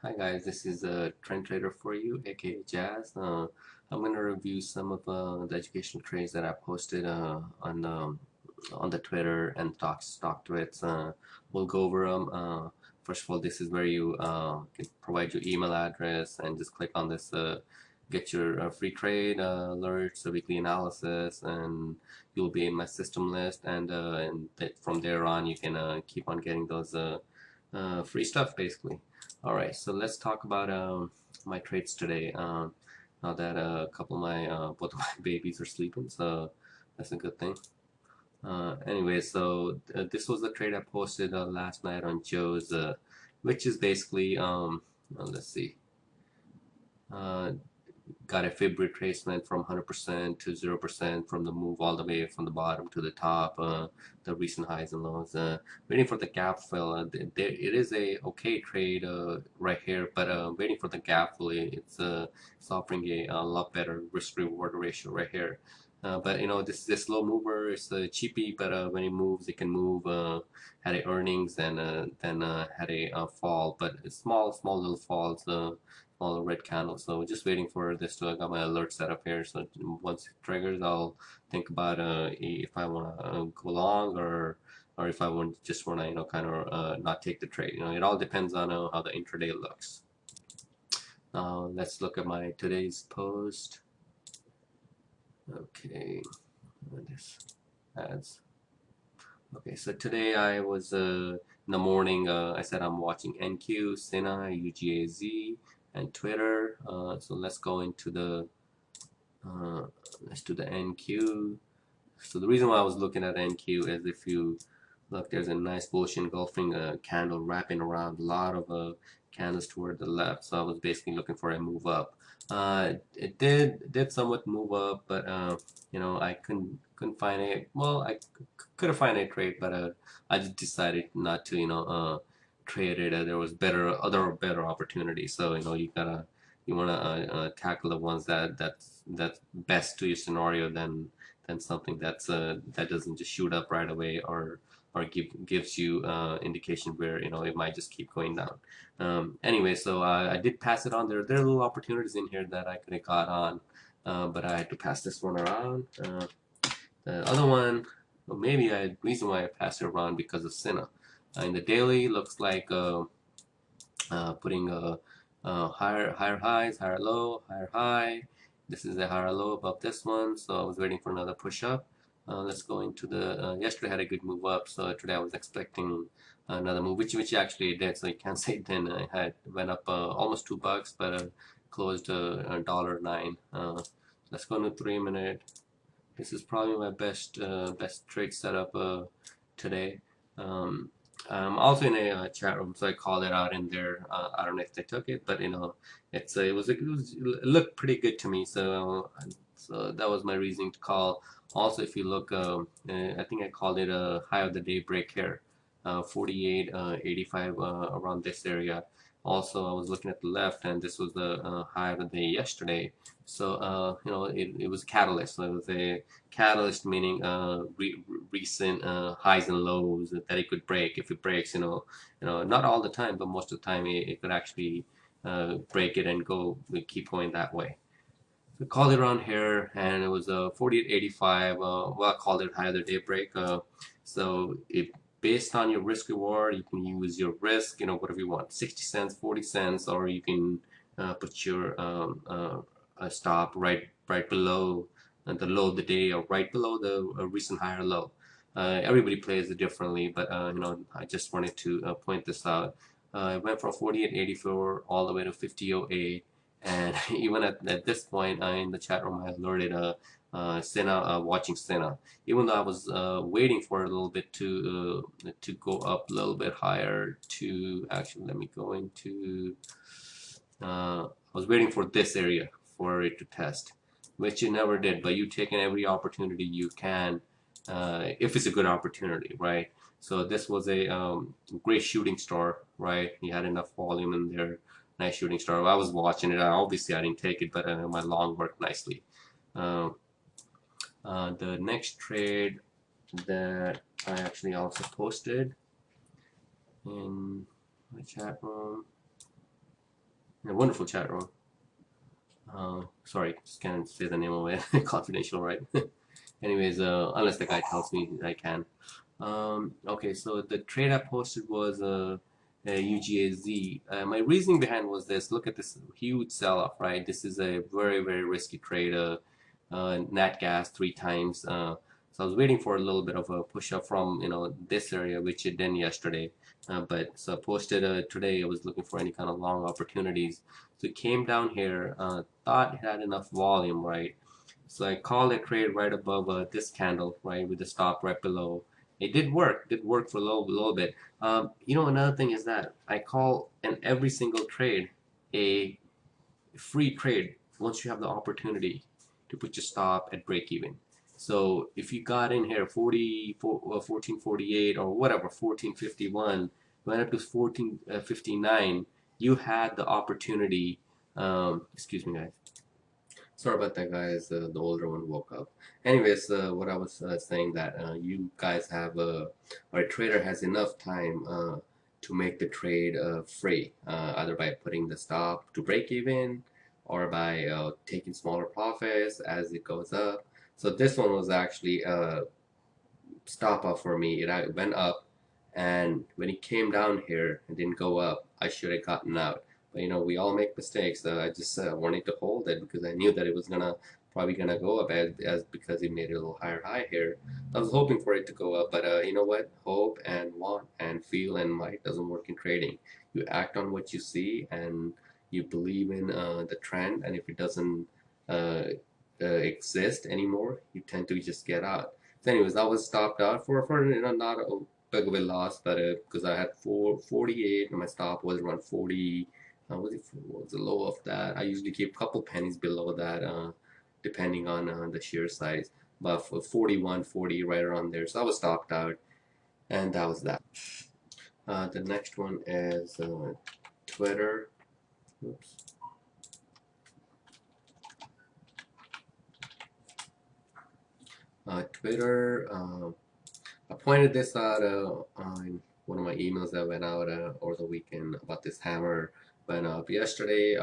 Hi guys, this is Trend Trader for you, aka Jazz. I'm going to review some of the educational trades that I posted on the Twitter and stock tweets. We'll go over them. First of all, this is where you can provide your email address and just click on this. Get your free trade alerts, weekly analysis, and you'll be in my system list. And from there on, you can keep on getting those free stuff basically. All right, so let's talk about my trades today. Now that a couple of my both of my babies are sleeping, so that's a good thing. Anyway, so this was the trade I posted last night on Joe's, which is basically let's see. Uh, Got a fib retracement from 100% to 0% from the move all the way from the bottom to the top, the recent highs and lows. Waiting for the gap fill. It is a okay trade right here, but waiting for the gap fill. It's offering a lot better risk reward ratio right here. But you know this slow mover is cheapy, but when it moves, it can move. Had a earnings and then had a fall, but it's small little falls. All the red candles. So just waiting for this to. I got my alert set up here. So once it triggers, I'll think about if I want to go long or if I want just want to kind of not take the trade. It all depends on how the intraday looks. Let's look at my today's post. Okay, this ads. Okay, so today I was in the morning. I said I'm watching NQ, Sina, UGAZ, and Twitter. So let's go into the let's do the NQ. So the reason why I was looking at NQ is if you look, there's a nice bullish engulfing candle wrapping around a lot of candles toward the left. So I was basically looking for a move up. It did somewhat move up, but I couldn't find a well. I could have found a trade, but I just decided not to trade it. There was better opportunities. So you wanna tackle the ones that's best to your scenario than something that doesn't just shoot up right away or gives you indication where it might just keep going down. Anyway, so I did pass it on. There are little opportunities in here that I could have caught on, but I had to pass this one around. The other one, well, maybe reason why I passed it around because of Cinna. In the daily, looks like putting higher highs, higher low, higher high. This is a higher low above this one, so I was waiting for another push up. Let's go into the yesterday had a good move up, so today I was expecting another move, which actually it did. So you can't say it didn't. I had went up almost $2, but closed $1.09. Let's go into 3 minute. This is probably my best trade setup today. I'm also in a chat room, so I called it out in there. I don't know if they took it, but it looked pretty good to me. So that was my reasoning to call. Also, if you look, I think I called it a high of the day break here, 48.85 around this area. Also, I was looking at the left, and this was the high of the day yesterday. So it was a catalyst. So it was a catalyst, meaning recent highs and lows that it could break. If it breaks, not all the time, but most of the time, it could actually break it and keep going that way. So called it around here, and it was 48.85. Well, I called it high of the day break. So it based on your risk reward, you can use your risk, whatever you want, 60 cents, 40 cents, or you can put your stop right below the low of the day or right below the recent higher low. Everybody plays it differently, but I just wanted to point this out. It went from 48.84 all the way to 50.08, and even at this point in the chat room, I alerted Sena watching Sena. Even though I was waiting for a little bit to go up a little bit higher. To actually, let me go into. I was waiting for this area for it to test, which it never did. But you taking every opportunity you can, if it's a good opportunity, right? So this was a great shooting star, right? He had enough volume in there. Nice shooting star. I was watching it. Obviously, I didn't take it, but my long worked nicely. Uh, the next trade that I actually also posted in my chat room. A wonderful chat room. Sorry, just can't say the name of it. Confidential, right? Anyways, unless the guy tells me I can. Okay, so the trade I posted was UGAZ. My reasoning behind was this: look at this huge sell-off, right? This is a very, very risky trade. Nat gas 3 times. So I was waiting for a little bit of a push up from this area, which it did yesterday. But so I posted today. I was looking for any kind of long opportunities. So it came down here. Thought it had enough volume, right? So I called a trade right above this candle, right, with the stop right below. It did work for a little bit. Another thing is that I call in every single trade a free trade once you have the opportunity to put your stop at break even. So if you got in here 1448 or whatever, 1451, went up to 1459, you had the opportunity. Excuse me, guys. Sorry about that, guys. The older one woke up. Anyways, what I was saying that you guys have or a trader has enough time to make the trade free, either by putting the stop to break even or by taking smaller profits as it goes up. So this one was actually a stop up for me. It went up, and when it came down here, it didn't go up. I should have gotten out. But we all make mistakes. I just wanted to hold it because I knew that it was probably gonna go up as because it made it a little higher high here. I was hoping for it to go up, but you know what? Hope and want and feel and might doesn't work in trading. You act on what you see and you believe in the trend, and if it doesn't exist anymore, you tend to just get out. So anyways, I was stopped out for not a big of a loss, but because I had 48 and my stop was around 40. What was the low of that? I usually keep a couple pennies below that, depending on the shear size. But for 41, 40, right around there. So I was stopped out, and that was that. The next one is Twitter. Oops. Twitter. I pointed this out on one of my emails that went out over the weekend about this hammer went up yesterday.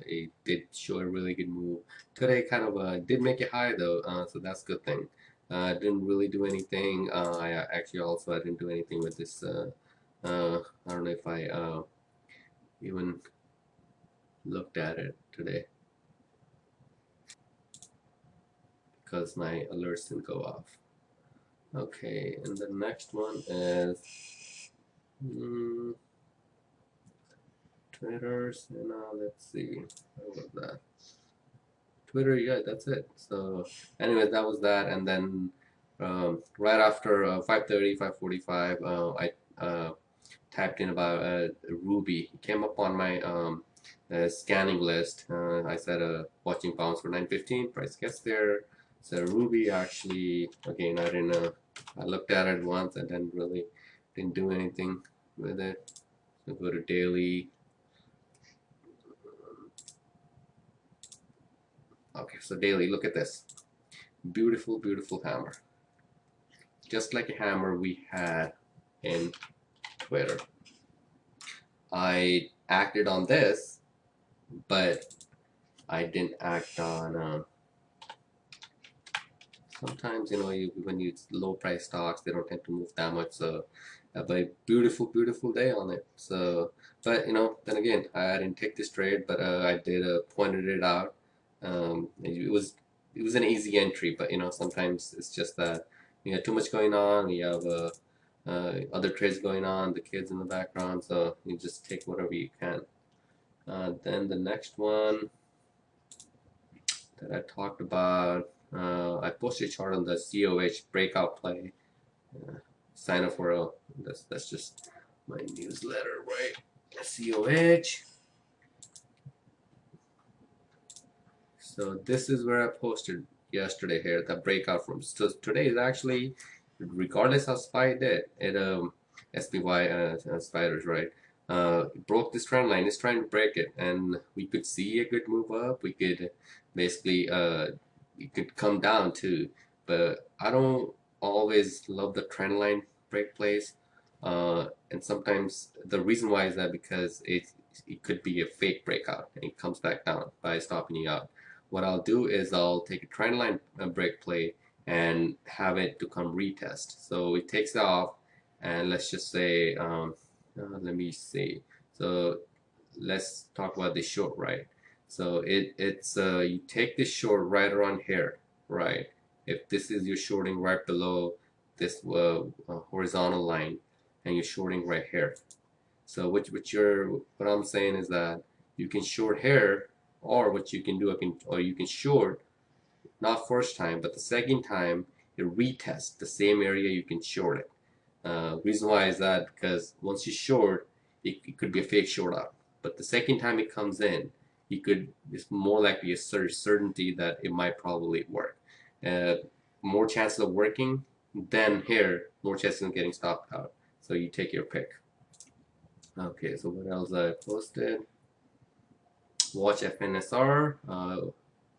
It did show a really good move. Today kind of did make it high though, so that's a good thing. Didn't really do anything. I actually also I didn't do anything with this. I don't know if I even looked at it today because my alerts didn't go off. Okay, and the next one is Twitter, and let's see, what was that? Twitter, yeah, that's it. So, anyways, that was that, and then right after 5:30, 5:45, I typed in about Ruby. It came up on my scanning list. I said watching bounce for 9:15. Price gets there. So Ruby actually, again, I didn't. I looked at it once and then really didn't do anything with it. So go to daily. Okay, so daily, look at this. Beautiful, beautiful hammer. Just like a hammer we had in Twitter. I acted on this, but I didn't act on. Sometimes when you low price stocks, they don't tend to move that much. So, have a beautiful, beautiful day on it. So, but then again, I didn't take this trade, but I did pointed it out. It was an easy entry, but sometimes it's just that you have too much going on. You have other trades going on, the kids in the background, so you just take whatever you can. Then the next one that I talked about, I posted a chart on the COH breakout play. Sign up for that's just my newsletter, right? COH. So this is where I posted yesterday here, the breakout from. So today is actually, regardless how SPY did, it SPY spiders, right? Broke this trend line. It's trying to break it, and we could see a good move up. We could basically it could come down too, but I don't always love the trend line break plays. And sometimes the reason why is that because it it could be a fake breakout and it comes back down by stopping you out. What I'll do is I'll take a trend line break play and have it to come retest. So it takes it off, and let's just say, let me see. So let's talk about the short, right? So it's you take this short right around here, right? If this is you're shorting right below this horizontal line, and you're shorting right here. So what I'm saying is that you can short here, or what you can do, or you can short not first time, but the second time you retest the same area, you can short it. Reason why is that because once you short, it could be a fake short out. But the second time it comes in, it's more likely a certainty that it might probably work. Uh, More chances of working than here, more chances of getting stopped out. So you take your pick. Okay, so what else I posted? Watch FNSR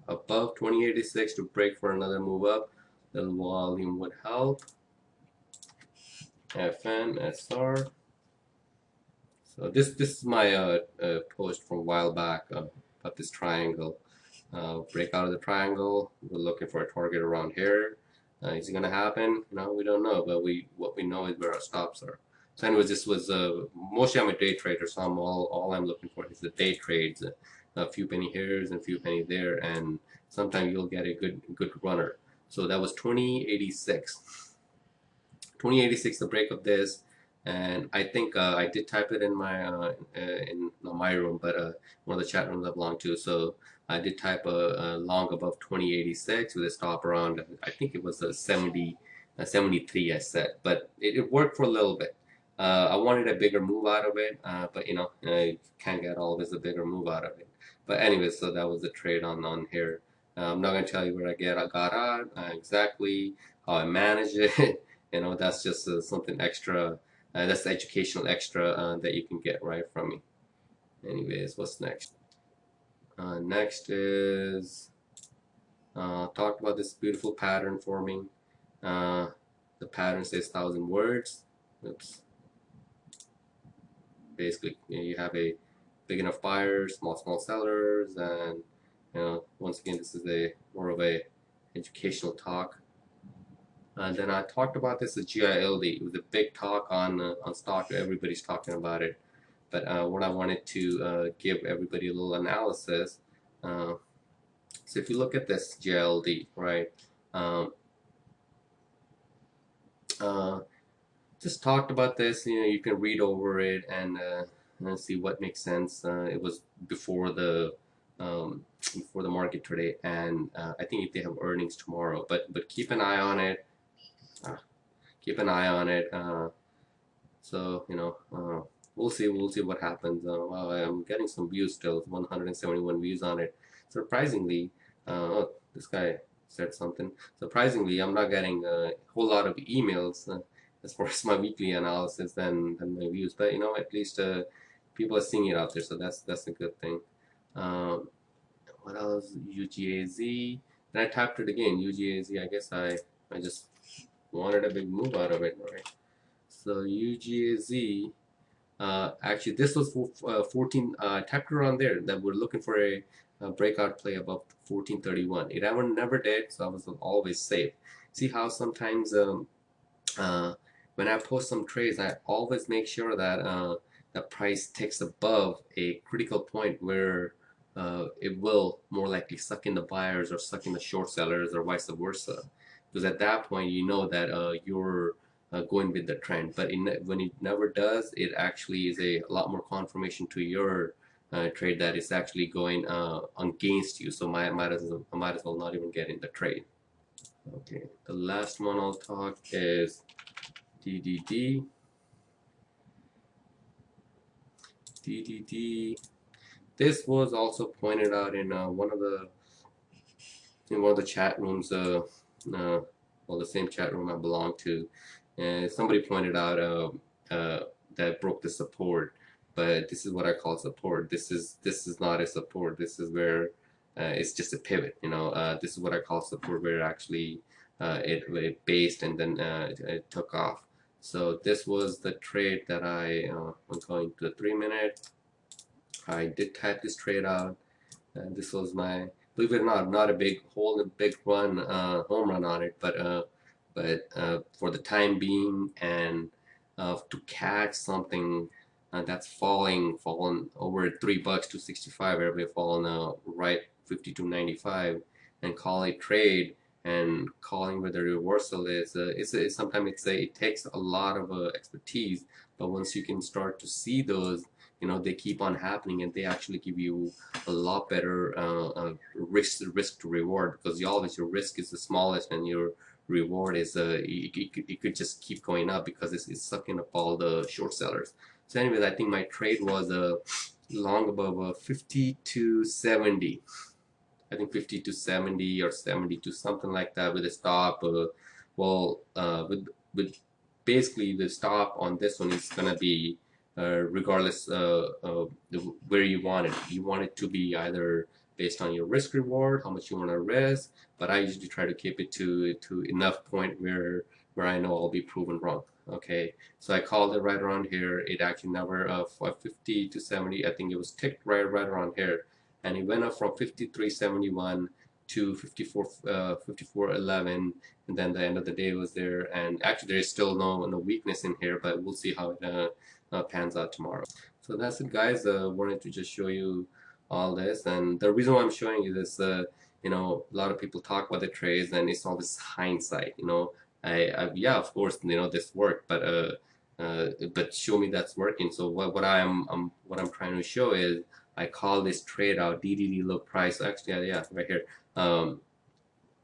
above 2086 to break for another move up. Little volume would help. FNSR. So this is my post from a while back about this triangle. Break out of the triangle. We're looking for a target around here. Is it gonna happen? No, we don't know. But what we know is where our stops are. So anyways, this was mostly I'm a day trader, so all I'm looking for is the day trades. A few penny here and a few penny there, and sometimes you'll get a good runner. So that was 2086. 2086, the break of this, and I think I did type it in my room, but one of the chat rooms I belong to. So I did type a long above 2086 with a stop around. I think it was a 73. I said, but it worked for a little bit. I wanted a bigger move out of it, but you know, you can't get always a bigger move out of it. But anyways, so that was the trade on here. I'm not gonna tell you where I got out exactly, how I managed it. You know, that's just something extra. That's the educational extra that you can get right from me. Anyways, what's next? Next is talked about this beautiful pattern forming. The pattern says 1,000 words. Oops. Basically, you have a big enough buyers, small sellers, and you know, once again, this is a more of a educational talk. And then I talked about this as GILD. It was a big talk on stock. Everybody's talking about it. But what I wanted to give everybody a little analysis. So if you look at this GILD, right? Um, just talked about this. You know, you can read over it and see what makes sense. It was before the market today, and I think they have earnings tomorrow. But keep an eye on it. Keep an eye on it. So you know, we'll see what happens. Wow, I'm getting some views still. 171 views on it. Surprisingly, oh, this guy said something. Surprisingly, I'm not getting a whole lot of emails as far as my weekly analysis than my views. But you know, at least people are seeing it out there, so that's a good thing. What else? UGAZ. Then I tapped it again. UGAZ. I guess I just wanted a big move out of it, right? So UGAZ, actually this was 14, tapped around there that we're looking for a breakout play above 1431. It never did, so I was always safe. See how sometimes when I post some trades, I always make sure that the price ticks above a critical point where it will more likely suck in the buyers or suck in the short sellers or vice versa. Because at that point, you know that you're going with the trend. But when it never does, it actually is a lot more confirmation to your trade that it's actually going against you. So I might as well not even get in the trade. Okay, the last one I'll talk is DDD. DDD. This was also pointed out in one of the chat rooms. Well, the same chat room I belong to, and somebody pointed out that broke the support. But this is what I call support. This is not a support. This is where it's just a pivot. You know, this is what I call support, where actually it based and then it took off. So this was the trade that I'm going to the 3-minute. I did type this trade out, and this was my, believe it or not a big hole, a big run, home run on it, but for the time being, and to catch something that's fallen over $3 to 65, everybody fallen right 52.95, and call it trade, and calling where the reversal is, it's sometimes it takes a lot of expertise, but once you can start to see those, they keep on happening, and they actually give you a lot better risk to reward, because your risk is the smallest, and your reward is it could just keep going up, because it's sucking up all the short sellers. So anyways, I think my trade was long above 50 to 70. I think 50 to 70 or 70 to something like that, with a stop. With basically the stop on this one is gonna be regardless where you want it. You want it to be either based on your risk reward, how much you want to risk. But I usually try to keep it to enough point where I know I'll be proven wrong. Okay, so I called it right around here. It actually never 50 to 70. I think it was ticked right around here, and it went up from 53.71 to 54.11, and then the end of the day was there. And actually there is still no weakness in here, but we'll see how it pans out tomorrow. So that's it, guys. Wanted to just show you all this, and the reason why I'm showing you this, a lot of people talk about the trades, and it's all this hindsight. Yeah, of course, this worked, but show me that's working. So what I'm trying to show is, I call this trade out DDD look price. Actually, yeah, right here.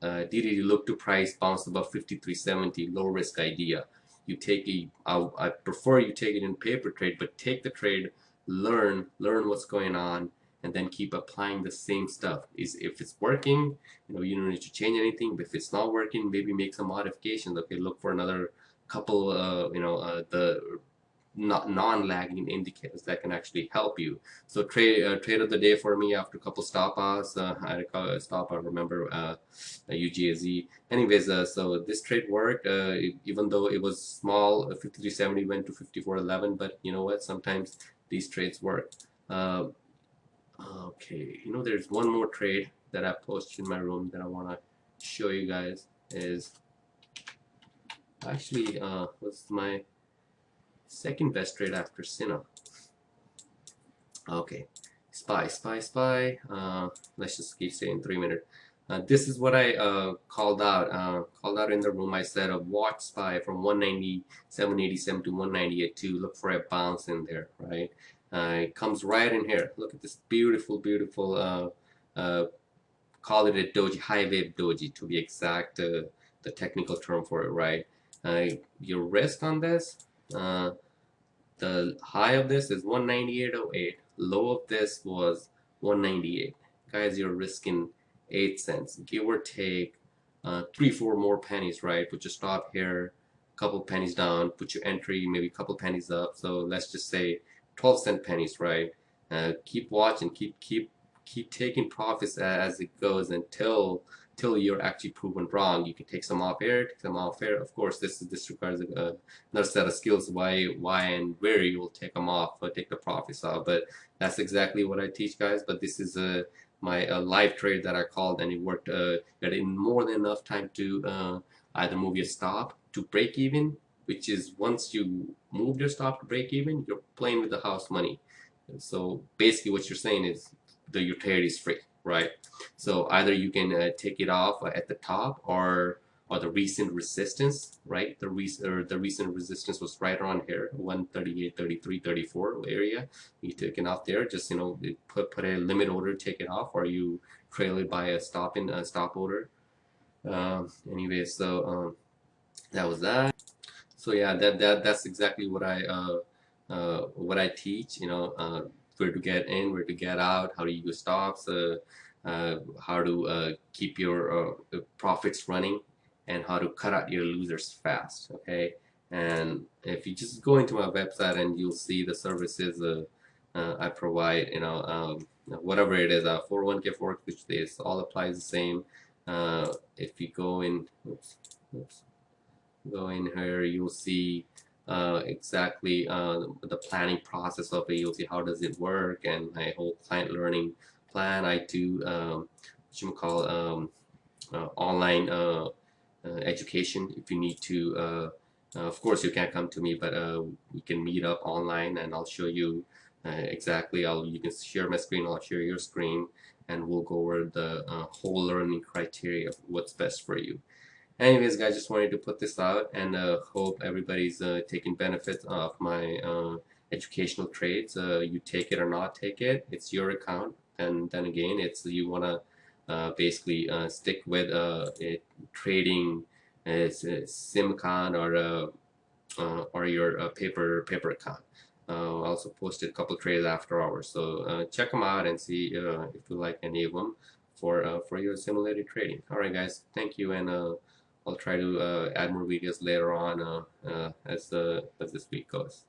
DDD look to price bounce above 53.70, low risk idea. You take I prefer you take it in paper trade, but take the trade, learn what's going on, and then keep applying the same stuff. If it's working, you don't need to change anything. But if it's not working, maybe make some modifications. Okay, look for another couple, the non-lagging indicators that can actually help you. So trade of the day for me, after a couple stop loss, I had a stop, I remember UGAZ. Anyways, so this trade worked, even though it was small. 53.70 went to 54.11, but you know what, sometimes these trades work. Okay, there's one more trade that I posted in my room that I want to show you guys. Is actually was my second best trade after Sina. Okay, SPY. Let's just keep saying 3 minutes. This is what I called out in the room. I said, watch SPY from 197.87 to 198.2. Look for a bounce in there, right? It comes right in here. Look at this beautiful, call it a doji, high wave doji to be exact, the technical term for it, right? Your risk on this, the high of this is 198.08. Low of this was 198. Guys, you're risking 8 cents, give or take 3-4 more pennies, right? Put your stop here, a couple pennies down, put your entry maybe a couple pennies up. So let's just say 12-cent pennies, right? Keep watching, keep taking profits as it goes until you're actually proven wrong. You can take some off air, take some off air. Of course, this requires another set of skills, why and where you will take them off, or take the profits off. But that's exactly what I teach, guys. But this is my live trade that I called, and it worked. Got in more than enough time to either move your stop to break even, which is once you move your stop to break even, you're playing with the house money. And so basically, what you're saying is your trade is free, right? So either you can take it off at the top, or the recent resistance, right? The recent resistance was right around here, 138, 33, 34 area. You take it off there. Just put a limit order, take it off, or you trail it by a stop order. Anyway, so that was that. So yeah, that's exactly what I teach. Where to get in, where to get out, how to use stops, how to keep your profits running, and how to cut out your losers fast. Okay, and if you just go into my website, and you'll see the services I provide. Whatever it is, 401k forex, which this all applies the same. If you go in, go in here, you'll see exactly the planning process of AOP, how does it work, and my whole client learning plan. I do what you call online education. If you need to, of course, you can't come to me, but we can meet up online, and I'll show you exactly. You can share my screen, I'll share your screen, and we'll go over the whole learning criteria of what's best for you. Anyways, guys, just wanted to put this out, and hope everybody's taking benefit of my educational trades. You take it or not take it, it's your account. And then again, it's you want to basically stick with it, trading sim account or your paper account. I also posted a couple trades after hours, so check them out and see if you like any of them for your simulated trading. All right, guys, thank you, and I'll try to add more videos later on as this week goes.